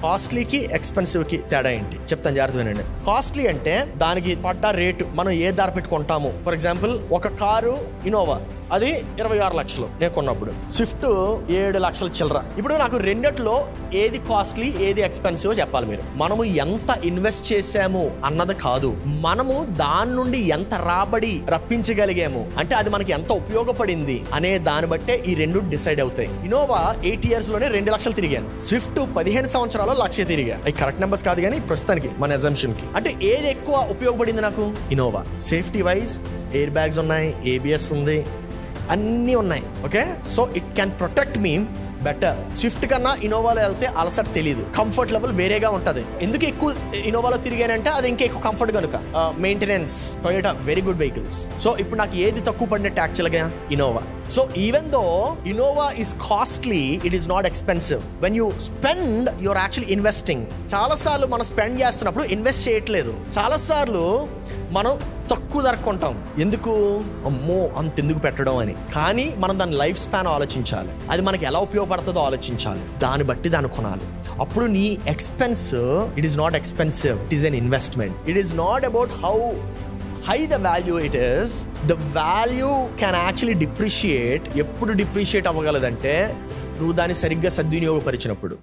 కాస్ట్లీకి ఎక్స్పెన్సివ్కి తేడా ఏంటి చెప్తాను, జాగ్రత్త వినండి. కాస్ట్లీ అంటే దానికి పడ్డ రేటు, మనం ఏ ధర పెట్టుకుంటాము. ఫర్ ఎగ్జాంపుల్ ఒక కారు ఇన్నోవా అది 26 లక్షలు నేను కొన్నప్పుడు, స్విఫ్ట్ 7 లక్షల చిల్లర. ఇప్పుడు నాకు రెండిట్లో ఏది కాస్ట్లీ ఏది ఎక్స్పెన్సివ్ చెప్పాలి మీరు. మనము ఎంత ఇన్వెస్ట్ చేసాము అన్నది కాదు, మనము దాని నుండి ఎంత రాబడి రప్పించగలిగాము అంటే అది మనకి ఎంత ఉపయోగపడింది అనే దాన్ని బట్టే ఈ రెండు డిసైడ్ అవుతాయి. ఇన్నోవా 8 years లోనే 2 లక్షలు తిరిగాను, స్విఫ్ట్ 15 సంవత్సరాలు 1 లక్ష తిరిగా. అవి కరెక్ట్ నెంబర్స్ కాదు కానీ ప్రస్తుతానికి మన అజంప్షన్ కి. అంటే ఏది ఎక్కువ ఉపయోగపడింది నాకు? Innova. Safety wise air bags ఉన్నాయి, ABS ఉంది, అన్నీ ఉన్నాయి. Okay, so it can protect me better. Swift కన్నా ఇన్నోవాలో వెళ్తే అలసట తెలియదు, కంఫర్ట్ లెవెల్ వేరేగా ఉంటుంది. ఎందుకు ఎక్కువ ఇన్నోవాలో తిరిగానంటే అది ఇంకా ఎక్కువ కంఫర్ట్ కనుక. Maintenance, Toyota very good vehicles. So ఇప్పుడు నాకు ఏది తక్కువ పడినట్టు యాక్చువల్గా? Innova. So even though Innova is costly, it is not expensive. When you spend you're actually investing. చాలాసార్లు మనం స్పెండ్ చేస్తున్నప్పుడు ఇన్వెస్ట్ చేయట్లేదు. చాలాసార్లు మనం తక్కువ ధర కొంటాం, ఎందుకు? అమ్మో అంతెందుకు పెట్టడం అని. కానీ మనం దాని లైఫ్ స్పాన్ ఆలోచించాలి, అది మనకి ఎలా ఉపయోగపడుతుందో ఆలోచించాలి, దాన్ని బట్టి దాన్ని కొనాలి. అప్పుడు నీ expense, it is not expensive, it is an investment. It is not about how high the value it is. The value can actually depreciate. ఎప్పుడు డిప్రిషియేట్ అవ్వగలదంటే నువ్వు దాన్ని సరిగ్గా సద్వినియోగపరిచినప్పుడు.